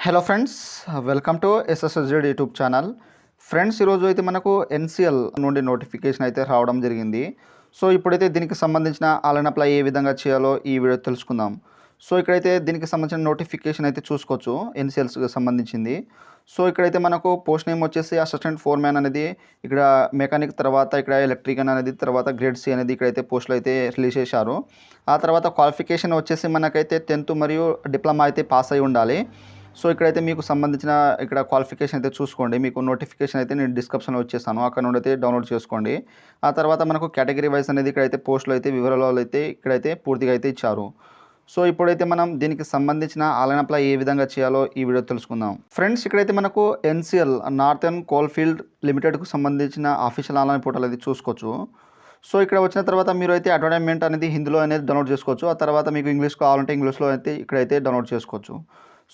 Hello friends, welcome to SSSZ YouTube channel. Friends, ఈరోజు అయితే మనకు ఎన్సిఎల్ నుండి నోటిఫికేషన్ అయితే రావడం జరిగింది. సో ఇప్పుడైతే దీనికి సంబంధించిన ఆన్లైన్ అప్లై ఏ విధంగా చేయాలో ఈ వీడియో తెలుసుకుందాం. సో ఇక్కడైతే దీనికి సంబంధించిన నోటిఫికేషన్ అయితే చూసుకోవచ్చు, ఎన్సిఎల్స్కి సంబంధించింది. సో ఇక్కడైతే మనకు పోస్ట్ నేమ్ వచ్చేసి అసిస్టెంట్ ఫోర్మ్యాన్ అనేది, ఇక్కడ మెకానిక్, తర్వాత ఇక్కడ ఎలక్ట్రీషియన్ అనేది, తర్వాత గ్రేడ్ సి అనేది ఇక్కడైతే పోస్టులు అయితే రిలీజ్ చేశారు. ఆ తర్వాత క్వాలిఫికేషన్ వచ్చేసి మనకైతే 10th మరియు డిప్లొమా అయితే పాస్ అయి ఉండాలి. సో ఇక్కడైతే మీకు సంబంధించిన ఇక్కడ క్వాలిఫికేషన్ అయితే చూసుకోండి. మీకు నోటిఫికేషన్ అయితే నేను డిస్క్రిప్షన్లో వచ్చేసాను, అక్కడ నుండి అయితే డౌన్లోడ్ చేసుకోండి. ఆ తర్వాత మనకు కేటగిరీ వైజ్ అనేది ఇక్కడైతే పోస్టులు అయితే వివరాలు అయితే ఇక్కడైతే పూర్తిగా అయితే ఇచ్చారు. సో ఇప్పుడైతే మనం దీనికి సంబంధించిన ఆన్లైన్ అప్లై ఏ విధంగా చేయాలో ఈ వీడియో తెలుసుకుందాం. ఫ్రెండ్స్, ఇక్కడైతే మనకు ఎన్సిఎల్ నార్థన్ కోల్ఫీల్డ్ లిమిటెడ్కు సంబంధించిన ఆఫీషియల్ ఆన్లైన్ పోర్టల్ అయితే చూసుకోవచ్చు. సో ఇక్కడ వచ్చిన తర్వాత మీరు అయితే అడ్వర్టైజ్మెంట్ అనేది హిందీలో అనేది డౌన్లోడ్ చేసుకోవచ్చు. ఆ తర్వాత మీకు ఇంగ్లీష్ కావాలంటే ఇంగ్లీష్లో అయితే ఇక్కడైతే డౌన్లోడ్ చేసుకోవచ్చు.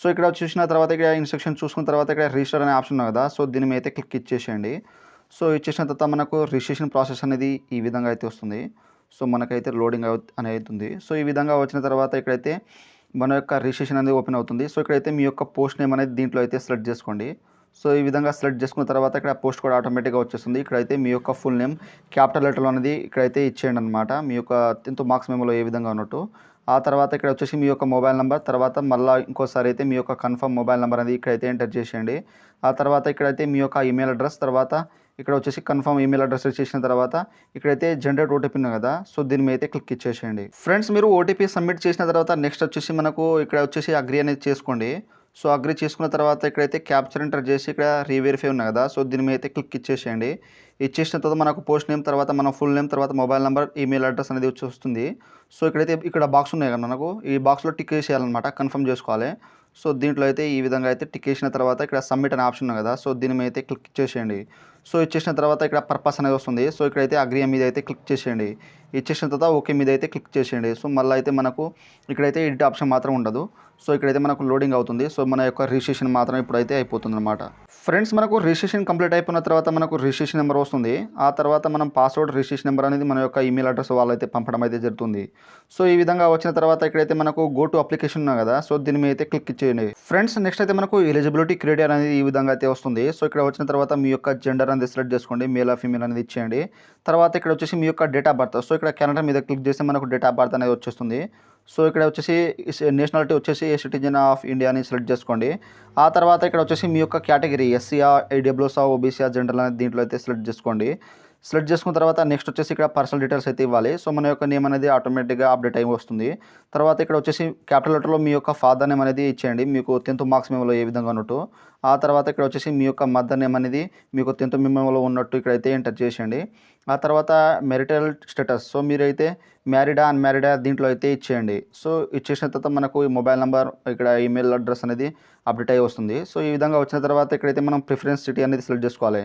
సో ఇక్కడ చూసిన తర్వాత ఇక్కడ ఇన్స్ట్రక్షన్ చూసుకున్న తర్వాత ఇక్కడ రిజిస్టర్ అనే ఆప్షన్ ఉంది కదా, సో దీని మీద అయితే క్లిక్ ఇచ్చేసేయండి. సో ఇచ్చేసిన తర్వాత మనకు రిజిస్ట్రేషన్ ప్రాసెస్ అనేది ఈ విధంగా అయితే వస్తుంది. సో మనకైతే లోడింగ్ అనేది అవుతుంది. సో ఈ విధంగా వచ్చిన తర్వాత ఇక్కడైతే మన యొక్క రిజిస్ట్రేషన్ అనేది ఓపెన్ అవుతుంది. సో ఇక్కడైతే మీ యొక్క పోస్ట్ నేమ్ అనేది దీంట్లో అయితే సెలెక్ట్ చేసుకోండి. సో ఈ విధంగా సెలెక్ట్ చేసుకున్న తర్వాత ఇక్కడ పోస్ట్ కూడా ఆటోమేటిక్గా వచ్చేస్తుంది. ఇక్కడైతే మీ యొక్క ఫుల్ నేమ్ క్యాపిటల్ లెటర్లో అనేది ఇక్కడైతే ఇచ్చేయండి అనమాట, మీ యొక్క 10th మార్క్స్ మెమోలో ఏ విధంగా ఉన్నట్టు. ఆ తర్వాత ఇక్కడ వచ్చేసి మీ యొక్క మొబైల్ నెంబర్, తర్వాత మళ్ళీ ఇంకోసారి అయితే మీ యొక్క కన్ఫర్మ్ మొబైల్ నెంబర్ అనేది ఇక్కడైతే ఎంటర్ చేసేయండి. ఆ తర్వాత ఇక్కడైతే మీ యొక్క ఈమెయిల్ అడ్రస్, తర్వాత ఇక్కడ వచ్చేసి కన్ఫర్మ్ ఈమెయిల్ అడ్రస్ చేసిన తర్వాత ఇక్కడైతే జనరేట్ ఓటీపీ ఉంది కదా, సో దీని మీద అయితే క్లిక్ ఇచ్చేసేయండి. ఫ్రెండ్స్, మీరు ఓటీపీ సబ్మిట్ చేసిన తర్వాత నెక్స్ట్ వచ్చేసి మనకు ఇక్కడ వచ్చేసి అగ్రీ అనేది చేసుకోండి. సో అగ్రీ చేసుకున్న తర్వాత ఇక్కడైతే క్యాప్చర్ ఎంటర్ చేసి ఇక్కడ రీవెరిఫై ఉంది కదా, సో దీని మీద అయితే క్లిక్ ఇచ్చేసేయండి. ఇచ్చేసిన తర్వాత మనకు పోస్ట్ నేమ్, తర్వాత మన ఫుల్ నేమ్, తర్వాత మొబైల్ నెంబర్, ఈమెయిల్ అడ్రస్ అనేది వచ్చి వస్తుంది. సో ఇక్కడైతే ఇక్కడ బాక్స్ ఉన్నాయి కదా మనకు, ఈ బాక్స్లో టిక్ చేసేయాలన్నమాట, కన్ఫర్మ్ చేసుకోవాలి. సో దీంట్లో అయితే ఈ విధంగా అయితే టిక్ చేసిన తర్వాత ఇక్కడ సబ్మిట్ అనే ఆప్షన్ ఉంది కదా, సో దీని మీద అయితే క్లిక్ ఇచ్చేసేయండి. సో ఇచ్చేసిన తర్వాత ఇక్కడ పర్పస్ అనేది వస్తుంది. సో ఇక్కడైతే అగ్రీ మీద అయితే క్లిక్ చేసేయండి. ఇచ్చేసిన తర్వాత ఓకే మీద అయితే క్లిక్ చేసేయండి. సో మళ్ళీ అయితే మనకు ఇక్కడైతే ఎడిట్ ఆప్షన్ మాత్రం ఉండదు. సో ఇక్కడైతే మనకు లోడింగ్ అవుతుంది. సో మన యొక్క రిజిస్ట్రేషన్ మాత్రం ఇప్పుడైతే అయిపోతుంది అనమాట. ఫ్రెండ్స్, మనకు రిజిస్ట్రేషన్ కంప్లీట్ అయిపోయిన తర్వాత మనకు రిజిస్ట్రేషన్ నెంబర్ వస్తుంది. ఆ తర్వాత మనం పాస్వర్డ్ రిజిస్ట్రేషన్ నెంబర్ అనేది మన యొక్క ఈమెయిల్ అడ్రస్ వాళ్ళైతే పంపడం అయితే జరుగుతుంది. సో ఈ విధంగా వచ్చిన తర్వాత ఇక్కడైతే మనకు గో టు అప్లికేషన్ ఉన్నాయి కదా, సో దీని మీద అయితే క్లిక్ చేయండి. ఫ్రెండ్స్, నెక్స్ట్ అయితే మనకు ఎలిజిబిలిటీ క్రైటీరియా అనేది ఈ విధంగా అయితే వస్తుంది. సో ఇక్కడ వచ్చిన తర్వాత మీ యొక్క జెండర్ అనేది సెలెక్ట్ చేసుకోండి, మేల్ ఆ ఫీమేల్ అనేది ఇచ్చేయండి. తర్వాత ఇక్కడ వచ్చేసి మీ యొక్క డేట్ ఆఫ్ బర్త్, సో ఇక్కడ కెనడా మీద క్లిక్ చేస్తే మనకు డేట్ ఆఫ్ బర్త్ అనేది వచ్చేస్తుంది. సో ఇక్కడ వచ్చేసి నేషనాలిటీ వచ్చేసి సిటిజన్ ఆఫ్ ఇండియా అని సెలెక్ట్ చేసుకోండి. ఆ తర్వాత ఇక్కడ వచ్చేసి మీ యొక్క కేటగిరీ ఎస్సీఆ, ఈడబ్ల్యూఎస్ఆ, ఓబీసీఆ, జనరల్ అనేది దీంట్లో అయితే సెలెక్ట్ చేసుకోండి. సెలెక్ట్ చేసుకున్న తర్వాత నెక్స్ట్ వచ్చేసి ఇక్కడ పర్సనల్ డీటెయిల్స్ అయితే ఇవ్వాలి. సో మన యొక్క నేమ్ అనేది ఆటోమేటిక్గా అప్డేట్ అయి వస్తుంది. తర్వాత ఇక్కడ వచ్చేసి క్యాపిటల్ లెటర్లో మీ యొక్క ఫాదర్ నేమ్ అనేది ఇచ్చేయండి, మీకు 10th మార్క్స్ మెమోలో ఏ విధంగా ఉన్నట్టు. ఆ తర్వాత ఇక్కడ వచ్చేసి మీ యొక్క మదర్ నేమ్ అనేది మీకు 10th మెమోలో ఉన్నట్టు ఇక్కడైతే ఎంటర్ చేసేయండి. ఆ తర్వాత మెరిటల్ స్టేటస్, సో మీరైతే మ్యారీడా అన్మ్యారీడా దీంట్లో అయితే ఇచ్చేయండి. సో ఇచ్చేసిన తర్వాత మనకు ఈ మొబైల్ నెంబర్, ఇక్కడ ఈమెయిల్ అడ్రస్ అనేది అప్డేట్ అయ్యి వస్తుంది. సో ఈ విధంగా వచ్చిన తర్వాత ఇక్కడైతే మనం ప్రిఫరెన్స్ సిటీ అనేది సెలెక్ట్ చేసుకోవాలి.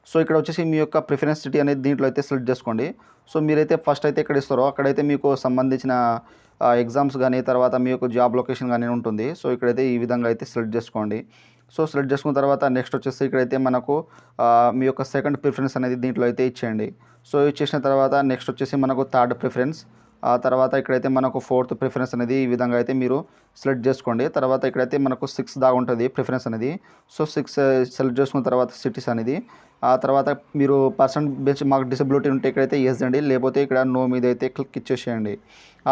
సో ఇక్కడ వచ్చేసి మీ యొక్క ప్రిఫరెన్స్ సిటీ అనేది దీంట్లో అయితే సెలెక్ట్ చేసుకోండి. సో మీరైతే ఫస్ట్ అయితే ఎక్కడ ఇస్తారో అక్కడైతే మీకు సంబంధించిన ఎగ్జామ్స్ కానీ, తర్వాత మీ యొక్క జాబ్ లొకేషన్ కానీ ఉంటుంది. సో ఇక్కడైతే ఈ విధంగా అయితే సెలెక్ట్ చేసుకోండి. సో సెలెక్ట్ చేసుకున్న తర్వాత నెక్స్ట్ వచ్చేసి ఇక్కడైతే మనకు మీ యొక్క సెకండ్ ప్రిఫరెన్స్ అనేది దీంట్లో అయితే ఇచ్చేయండి. సో ఇచ్చేసిన తర్వాత నెక్స్ట్ వచ్చేసి మనకు థర్డ్ ప్రిఫరెన్స్, ఆ తర్వాత ఇక్కడైతే మనకు 4th ప్రిఫరెన్స్ అనేది ఈ విధంగా అయితే మీరు సెలెక్ట్ చేసుకోండి. తర్వాత ఇక్కడైతే మనకు 6 దాకా ఉంటుంది ప్రిఫరెన్స్ అనేది. సో 6 సెలెక్ట్ చేసుకున్న తర్వాత సిటీస్ అనేది, ఆ తర్వాత మీరు పర్సన్ బేస్ మాకు డిసబిలిటీ ఉంటే ఇక్కడైతే ఎస్ అండి, లేకపోతే ఇక్కడ నో మీద అయితే క్లిక్ ఇచ్చేసేయండి.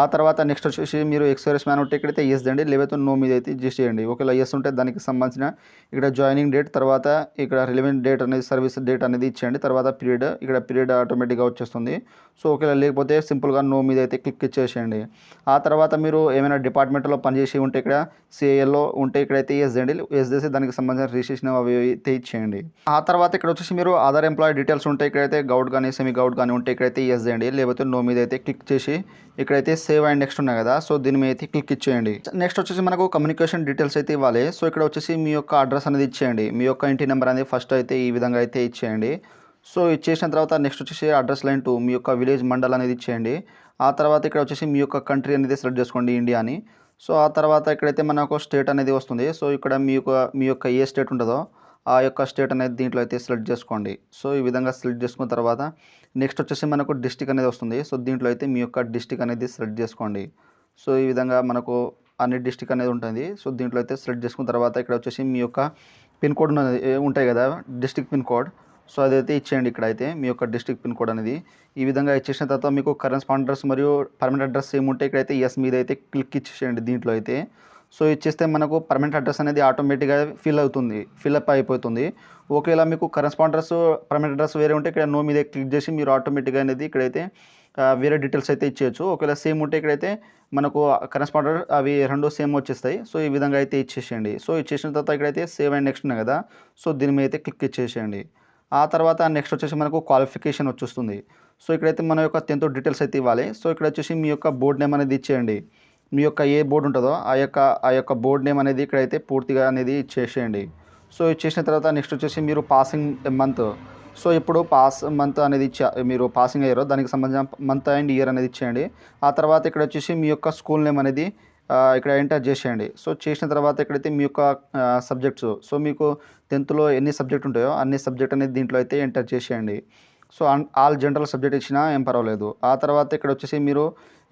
ఆ తర్వాత నెక్స్ట్ వచ్చేసి మీరు ఎక్స్పైరీస్ మ్యాన్ ఉంటే ఇక్కడైతే ఎస్ అండి, లేకపోతే నో మీద అయితే జస్ట్ చేయండి. ఒకవేళ ఎస్ ఉంటే దానికి సంబంధించిన ఇక్కడ జాయినింగ్ డేట్, తర్వాత ఇక్కడ రిలవెంట్ డేట్ అనేది, సర్వీస్ డేట్ అనేది ఇచ్చేయండి. తర్వాత పీరియడ్, ఇక్కడ పీరియడ్ ఆటోమేటిక్గా వచ్చేస్తుంది. సో ఒకవేళ లేకపోతే సింపుల్గా నో మీద అయితే క్లిక్ ఇచ్చేసేయండి. ఆ తర్వాత మీరు ఏమైనా డిపార్ట్మెంట్లో పనిచేసి ఉంటే ఇక్కడ సిఐఎల్లో ఉంటే ఇక్కడైతే ఎస్ అండి, ఎస్ చేసి దానికి సంబంధించిన రిజిస్ట్రేషన్ అవి అయితే ఇచ్చేయండి. ఆ తర్వాత ఇక్కడ వచ్చేసి మీరు ఆధార్ ఎంప్లాయీ డీటెయిల్స్ ఉంటే ఇక్కడైతే గౌడ్ కానీ, సెమీ గౌడ్ కానీ ఉంటే ఇక్కడైతే ఎస్ చేయండి, లేకపోతే నో మీద అయితే క్లిక్ చేసి ఇక్కడైతే సేవ్ అండ్ నెక్స్ట్ ఉన్నాయి కదా, సో దీని మీద అయితే క్లిక్ ఇచ్చేయండి. నెక్స్ట్ వచ్చేసి మనకు కమ్యూనికేషన్ డీటెయిల్స్ అయితే ఇవ్వాలి. సో ఇక్కడ వచ్చేసి మీ యొక్క అడ్రస్ అనేది ఇచ్చేయండి, మీ యొక్క ఇంటి నెంబర్ అనేది ఫస్ట్ అయితే ఈ విధంగా అయితే ఇచ్చేయండి. సో ఇచ్చేసిన తర్వాత నెక్స్ట్ వచ్చేసి అడ్రస్ లైన్ 2 మీ యొక్క విలేజ్ మండల్ అనేది ఇచ్చేయండి. ఆ తర్వాత ఇక్కడ వచ్చేసి మీ యొక్క కంట్రీ అనేది సెలెక్ట్ చేసుకోండి, ఇండియా అని. సో ఆ తర్వాత ఇక్కడైతే మనకు స్టేట్ అనేది వస్తుంది. సో ఇక్కడ మీ యొక్క ఏ స్టేట్ ఉంటుందో ఆ యొక్క స్టేట్ అనేది దీంట్లో అయితే సెలెక్ట్ చేసుకోండి. సో ఈ విధంగా సెలెక్ట్ చేసుకున్న తర్వాత నెక్స్ట్ వచ్చేసి మనకు డిస్టిక్ అనేది వస్తుంది. సో దీంట్లో అయితే మీ యొక్క డిస్టిక్ అనేది సెలెక్ట్ చేసుకోండి. సో ఈ విధంగా మనకు అన్ని డిస్ట్రిక్ట్ అనేది ఉంటుంది. సో దీంట్లో అయితే సెలెక్ట్ చేసుకున్న తర్వాత ఇక్కడ వచ్చేసి మీ యొక్క పిన్ కోడ్ ఉన్నది ఉంటాయి కదా, డిస్ట్రిక్ట్ పిన్ కోడ్. సో అదైతే ఇచ్చేయండి. ఇక్కడైతే మీ యొక్క డిస్ట్రిక్ట్ పిన్ కోడ్ అనేది ఈ విధంగా ఇచ్చేసిన తర్వాత మీకు కరెస్పాండర్స్ మరియు పర్మనెంట్ అడ్రస్ సేమ్ ఉంటే ఇక్కడైతే ఎస్ మీద అయితే క్లిక్ ఇచ్చేసేయండి దీంట్లో అయితే. సో ఇచ్చేస్తే మనకు పర్మనెంట్ అడ్రస్ అనేది ఆటోమేటిక్గా ఫిల్అప్ అయిపోతుంది. ఒకవేళ మీకు కరెస్పాండర్స్ పర్మనెంట్ అడ్రస్ వేరే ఉంటే ఇక్కడ నో మీద క్లిక్ చేసి మీరు ఆటోమేటిక్గా అనేది ఇక్కడైతే వేరే డీటెయిల్స్ అయితే ఇచ్చేయచ్చు. ఒకవేళ సేమ్ ఉంటే ఇక్కడైతే మనకు కరెస్పాండర్ అవి రెండు సేమ్ వచ్చేస్తాయి. సో ఈ విధంగా అయితే ఇచ్చేసేయండి. సో ఇచ్చేసిన తర్వాత ఇక్కడైతే సేవ్ అండ్ నెక్స్ట్ ఉన్నాయి కదా, సో దీని మీద అయితే క్లిక్ ఇచ్చేసేయండి. ఆ తర్వాత నెక్స్ట్ వచ్చేసి మనకు క్వాలిఫికేషన్ వచ్చేస్తుంది. సో ఇక్కడైతే మన యొక్క 10th డీటెయిల్స్ అయితే ఇవ్వాలి. సో ఇక్కడ వచ్చేసి మీ యొక్క బోర్డ్ నేమ్ అనేది ఇచ్చేయండి. మీ యొక్క ఏ బోర్డు ఉంటుందో ఆ యొక్క బోర్డ్ నేమ్ అనేది ఇక్కడైతే పూర్తిగా అనేది ఇచ్చేసేయండి. సో ఇచ్చేసిన తర్వాత నెక్స్ట్ వచ్చేసి మీరు పాసింగ్ మంత్, సో ఇప్పుడు పాస్ మంత్ అనేది మీరు పాసింగ్ అయ్యారో దానికి సంబంధించిన మంత్ అండ్ ఇయర్ అనేది ఇచ్చేయండి. ఆ తర్వాత ఇక్కడ వచ్చేసి మీ యొక్క స్కూల్ నేమ్ అనేది ఇక్కడ ఎంటర్ చేసేయండి. సో చేసిన తర్వాత ఇక్కడైతే మీ యొక్క సబ్జెక్ట్స్, సో మీకు 10thలో ఎన్ని సబ్జెక్ట్ ఉంటాయో అన్ని సబ్జెక్ట్ అనేది దీంట్లో అయితే ఎంటర్ చేసేయండి. సో ఆల్ జనరల్ సబ్జెక్ట్ ఇచ్చినా ఏం పర్వాలేదు. ఆ తర్వాత ఇక్కడ వచ్చేసి మీరు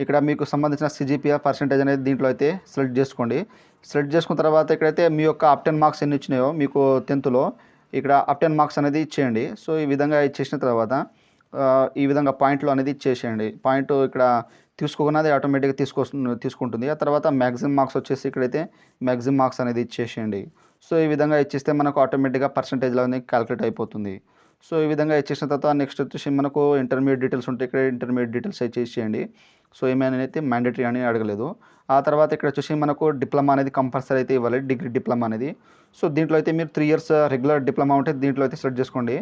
ఇక్కడ మీకు సంబంధించిన సిజిపిఆర్ పర్సెంటేజ్ అనేది దీంట్లో అయితే సెలెక్ట్ చేసుకోండి. సెలెక్ట్ చేసుకున్న తర్వాత ఇక్కడైతే మీ యొక్క అప్ 10 మార్క్స్ ఎన్ని వచ్చినాయో మీకు 10thలో ఇక్కడ అప్ 10 మార్క్స్ అనేది ఇచ్చేయండి. సో ఈ విధంగా ఇచ్చేసిన తర్వాత ఈ విధంగా పాయింట్లు అనేది ఇచ్చేసేయండి. పాయింట్ ఇక్కడ తీసుకోకున్నది ఆటోమేటిక్గా తీసుకుంటుంది. ఆ తర్వాత మ్యాక్సిమం మార్క్స్ వచ్చేసి ఇక్కడైతే మ్యాక్సిమం మార్క్స్ అనేది ఇచ్చేసేయండి. సో ఈ విధంగా ఇచ్చేస్తే మనకు ఆటోమేటిక్గా పర్సెంటేజ్లో అనేది క్యాలిక్యులేట్ అయిపోతుంది. సో ఈ విధంగా ఇచ్చేసిన తర్వాత నెక్స్ట్ వచ్చేసి మనకు ఇంటర్మీడియట్ డీటెయిల్స్ ఉంటే ఇక్కడ ఇంటర్మీడియట్ డీటెయిల్స్ ఇచ్చేసేయండి. సో ఏమైనా అయితే మ్యాండేటరీ అని అడగలేదు. ఆ తర్వాత ఇక్కడ వచ్చేసి మనకు డిప్లొమా అనేది కంపల్సరీ అయితే ఇవ్వాలి, డిగ్రీ డిప్లొమా అనేది. సో దీంట్లో అయితే మీరు 3 years రెగ్యులర్ డిప్లొమా ఉంటే దీంట్లో అయితే సెలెక్ట్ చేసుకోండి.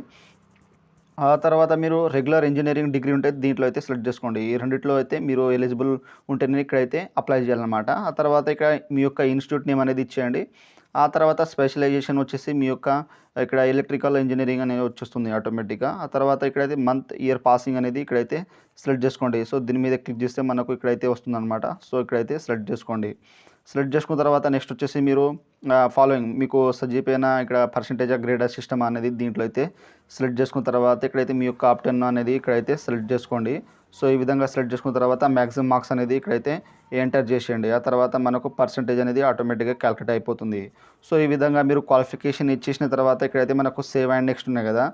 ఆ తర్వాత మీరు రెగ్యులర్ ఇంజనీరింగ్ డిగ్రీ ఉంటే దీంట్లో అయితే సెలెక్ట్ చేసుకోండి. ఈ రెండిట్లో అయితే మీరు ఎలిజిబుల్ ఉంటేనే ఇక్కడైతే అప్లై చేయాలన్నమాట. ఆ తర్వాత ఇక్కడ మీ యొక్క ఇన్స్టిట్యూట్ నేమ్ అనేది ఇచ్చేయండి. ఆ తర్వాత స్పెషలైజేషన్ వచ్చేసి మీ యొక్క ఇక్కడ ఎలక్ట్రికల్ ఇంజనీరింగ్ అనేది వచ్చేస్తుంది ఆటోమేటిక్గా. ఆ తర్వాత ఇక్కడైతే మంత్ ఇయర్ పాసింగ్ అనేది ఇక్కడైతే సెలెక్ట్ చేసుకోండి. సో దీని మీద క్లిక్ చేస్తే మనకు ఇక్కడైతే వస్తుందన్నమాట. సో ఇక్కడైతే సెలెక్ట్ చేసుకోండి. సెలెక్ట్ చేసుకున్న తర్వాత నెక్స్ట్ వచ్చేసి మీరు ఫాలోయింగ్ మీకు సజ్జిపోయిన ఇక్కడ పర్సెంటేజ్ గ్రేడ్ సిస్టమ్ అనేది దీంట్లో అయితే సెలెక్ట్ చేసుకున్న తర్వాత ఇక్కడైతే మీ యొక్క అప్ 10 అనేది ఇక్కడైతే సెలెక్ట్ చేసుకోండి. సో ఈ విధంగా సెలెక్ట్ చేసుకున్న తర్వాత మ్యాక్సిమం మార్క్స్ అనేది ఇక్కడైతే ఎంటర్ చేసేయండి. ఆ తర్వాత మనకు పర్సెంటేజ్ అనేది ఆటోమేటిక్గా క్యాలిక్యులేట్ అయిపోతుంది. సో ఈ విధంగా మీరు క్వాలిఫికేషన్ ఇచ్చేసిన తర్వాత ఇక్కడైతే మనకు సేవ్ అండ్ నెక్స్ట్ ఉన్నాయి కదా,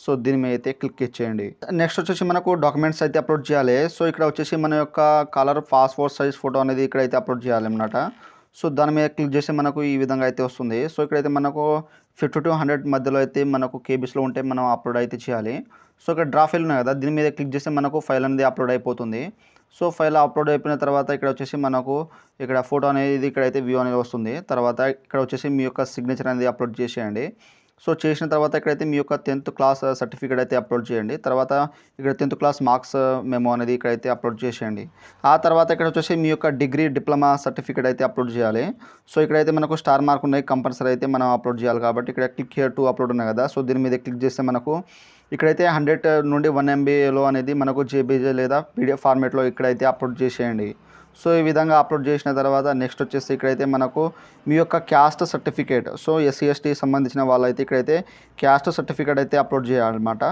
సో దీని మీద అయితే క్లిక్ ఇచ్చేయండి. నెక్స్ట్ వచ్చేసి మనకు డాక్యుమెంట్స్ అయితే అప్లోడ్ చేయాలి. సో ఇక్కడ వచ్చేసి మన యొక్క కలర్ పాస్పోర్ట్ సైజ్ ఫోటో అనేది ఇక్కడైతే అప్లోడ్ చేయాలన్నమాట. సో దాని మీద క్లిక్ చేస్తే మనకు ఈ విధంగా అయితే వస్తుంది. సో ఇక్కడైతే మనకు 50 to 100 మధ్యలో అయితే మనకు కేబీస్లో ఉంటే మనం అప్లోడ్ అయితే చేయాలి. సో ఇక్కడ డ్రా ఫైల్ ఉన్నాయి కదా, దీని మీద క్లిక్ చేస్తే మనకు ఫైల్ అనేది అప్లోడ్ అయిపోతుంది. సో ఫైల్ అప్లోడ్ అయిపోయిన తర్వాత ఇక్కడ వచ్చేసి మనకు ఇక్కడ ఫోటో అనేది ఇక్కడైతే వ్యూ అనేది వస్తుంది. తర్వాత ఇక్కడ వచ్చేసి మీ యొక్క సిగ్నేచర్ అనేది అప్లోడ్ చేసేయండి. సో చేసిన తర్వాత ఇక్కడైతే మీ యొక్క 10th క్లాస్ సర్టిఫికేట్ అయితే అప్లోడ్ చేయండి. తర్వాత ఇక్కడ 10th క్లాస్ మార్క్స్ మెమో అనేది ఇక్కడైతే అప్లోడ్ చేసేయండి. ఆ తర్వాత ఇక్కడ వచ్చేసి మీ యొక్క డిగ్రీ డిప్లొమా సర్టిఫికేట్ అయితే అప్లోడ్ చేయాలి. సో ఇక్కడైతే మనకు స్టార్ మార్క్ ఉన్నాయి, కంపల్సరీ అయితే మనం అప్లోడ్ చేయాలి కాబట్టి ఇక్కడ క్లిక్ హియర్ టు అప్లోడ్ ఉన్నాయి కదా, సో దీని మీద క్లిక్ చేస్తే మనకు ఇక్కడైతే 100 నుండి 1 MBలో అనేది మనకు జేపీజీ లేదా పీడిఎఫ్ ఫార్మేట్లో ఇక్కడైతే అప్లోడ్ చేసేయండి. సో ఈ విధంగా అప్లోడ్ చేసిన తర్వాత నెక్స్ట్ వచ్చేసి ఇక్కడైతే మనకు మీ యొక్క caste certificate, so SC ST సంబంధించిన వాళ్ళైతే ఇక్కడైతే క్యాస్ట్ సర్టిఫికేట్ అయితే అప్లోడ్ చేయాలన్నమాట.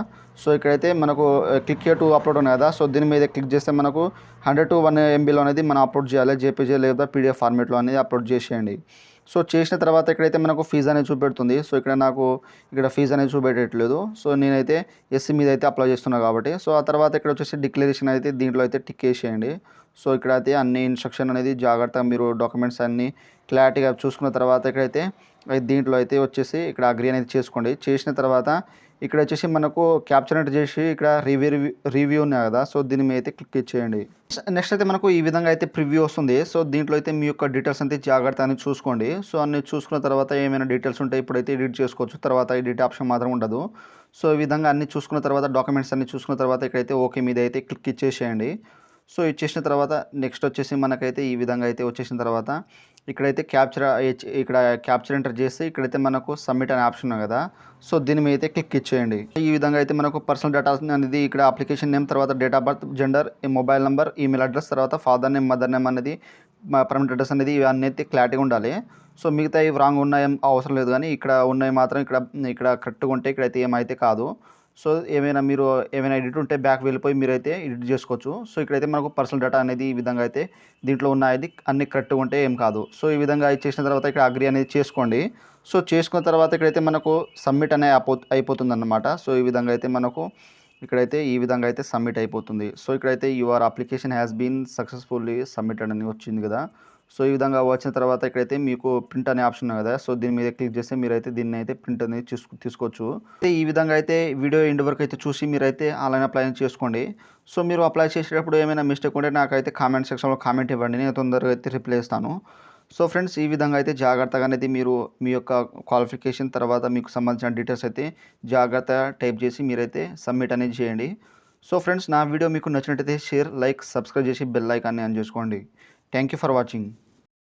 సో ఇక్కడైతే మనకు క్లిక్ హియర్ టు అప్లోడ్ ఉన్నాయి కదా, సో దీని మీద క్లిక్ చేస్తే మనకు 100 to 1 MBలో అనేది మనం అప్లోడ్ చేయాలి, జేపీజీ లేదా పీడిఎఫ్ ఫార్మేట్లో అనేది అప్లోడ్ చేసేయండి. సో చేసిన తర్వాత ఇక్కడైతే మనకు ఫీజు అనేది చూపెడుతుంది. సో ఇక్కడ నాకు ఇక్కడ ఫీజు అనేది చూపెట్టట్లేదు. సో నేనైతే SC మీద అయితే అప్లై చేస్తున్నాను కాబట్టి. సో ఆ తర్వాత ఇక్కడ వచ్చేసి డిక్లరేషన్ అయితే దీంట్లో అయితే టిక్ వేసేయండి. సో ఇక్కడైతే అన్ని ఇన్స్ట్రక్షన్ అనేది జాగ్రత్తగా మీరు డాక్యుమెంట్స్ అన్నీ క్లారిటీగా చూసుకున్న తర్వాత ఇక్కడైతే దీంట్లో అయితే వచ్చేసి ఇక్కడ అగ్రీ అనేది చేసుకోండి. చేసిన తర్వాత ఇక్కడ వచ్చేసి మనకు క్యాప్చర్ చేసి ఇక్కడ రివ్యూ ఉన్నాయి కదా, సో దీని మీద అయితే క్లిక్ ఇచ్చేయండి. నెక్స్ట్ అయితే మనకు ఈ విధంగా అయితే ప్రివ్యూ వస్తుంది. సో దీంట్లో అయితే మీ యొక్క డీటెయిల్స్ అయితే జాగ్రత్త అని చూసుకోండి. సో అన్ని చూసుకున్న తర్వాత ఏమైనా డీటెయిల్స్ ఉంటే ఇప్పుడైతే ఎడిట్ చేసుకోవచ్చు, తర్వాత ఎడిట్ ఆప్షన్ మాత్రం ఉండదు. సో ఈ విధంగా అన్ని చూసుకున్న తర్వాత డాక్యుమెంట్స్ అన్ని చూసుకున్న తర్వాత ఇక్కడైతే ఓకే మీద అయితే క్లిక్ ఇచ్చేసేయండి. సో ఇచ్చేసిన తర్వాత నెక్స్ట్ వచ్చేసి మనకైతే ఈ విధంగా అయితే వచ్చేసిన తర్వాత ఇక్కడైతే ఇక్కడ క్యాప్చర్ ఎంటర్ చేసి ఇక్కడైతే మనకు సబ్మిట్ అనే ఆప్షన్ ఉంది కదా, సో దీని మీద అయితే క్లిక్ ఇచ్చేయండి. ఈ విధంగా అయితే మనకు పర్సనల్ డేటా అనేది ఇక్కడ అప్లికేషన్ నేమ్, తర్వాత date of birth, gender, mobile number, email address, తర్వాత ఫాదర్ నేమ్, మదర్ నేమ్ అనేది పర్మనెంట్ అడ్రస్ అనేది ఇవన్నీ అయితే క్లారిటీగా ఉండాలి. సో మిగతా ఇవి రాంగ్ ఉన్నాయి అవసరం లేదు, కానీ ఇక్కడ ఉన్నాయి మాత్రం ఇక్కడ కరెక్ట్గా ఉంటే ఇక్కడైతే ఏమైతే కాదు. సో మీరు ఏమైనా ఎడిట్ ఉంటే బ్యాక్ వెళ్ళిపోయి మీరైతే ఎడిట్ చేసుకోవచ్చు. సో ఇక్కడైతే మనకు పర్సనల్ డేటా అనేది ఈ విధంగా అయితే దీంట్లో ఉన్నది అన్ని కరెక్ట్‌గా ఉంటే ఏం కాదు. సో ఈ విధంగా ఇచ్చేసిన తర్వాత ఇక్కడ అగ్రీ అనేది చేసుకోండి. సో చేసుకున్న తర్వాత ఇక్కడైతే మనకు సబ్మిట్ అనే అయిపోతుందన్నమాట. సో ఈ విధంగా అయితే మనకు ఇక్కడైతే ఈ విధంగా అయితే సబ్మిట్ అయిపోతుంది. సో ఇక్కడైతే your application has been successfully submitted అని వచ్చింది కదా! సో ఈ విధంగా వచ్చిన తర్వాత ఇక్కడైతే మీకు ప్రింట్ అనే ఆప్షన్ ఉంది కదా! సో దీని మీద క్లిక్ చేస్తే మీరైతే దీన్నైతే ప్రింట్ అనేది తీసుకోవచ్చు. అయితే ఈ విధంగా అయితే వీడియో ఎండ్ వరకు అయితే చూసి మీరైతే ఆన్‌లైన్ అప్లై చేసుకోండి. సో మీరు అప్లై చేసేటప్పుడు ఏమైనా మిస్టేక్ ఉంటే నాకైతే కామెంట్ సెక్షన్‌లో కామెంట్ ఇవ్వండి. నేను తొందరగా అయితే రిప్లై ఇస్తాను. సో ఫ్రెండ్స్ ఈ విధంగా అయితే జాగ్రత్తగా అనేది మీరు మీ యొక్క క్వాలిఫికేషన్ తర్వాత మీకు సంబంధించిన డీటెయిల్స్ అయితే జాగ్రత్తగా టైప్ చేసి మీరైతే సబ్మిట్ అనేది చేయండి. సో ఫ్రెండ్స్ నా వీడియో మీకు నచ్చినట్టయితే షేర్, లైక్, సబ్స్క్రైబ్ చేసి బెల్ ఐకాన్ని ఆన్ చేసుకోండి. Thank you for watching.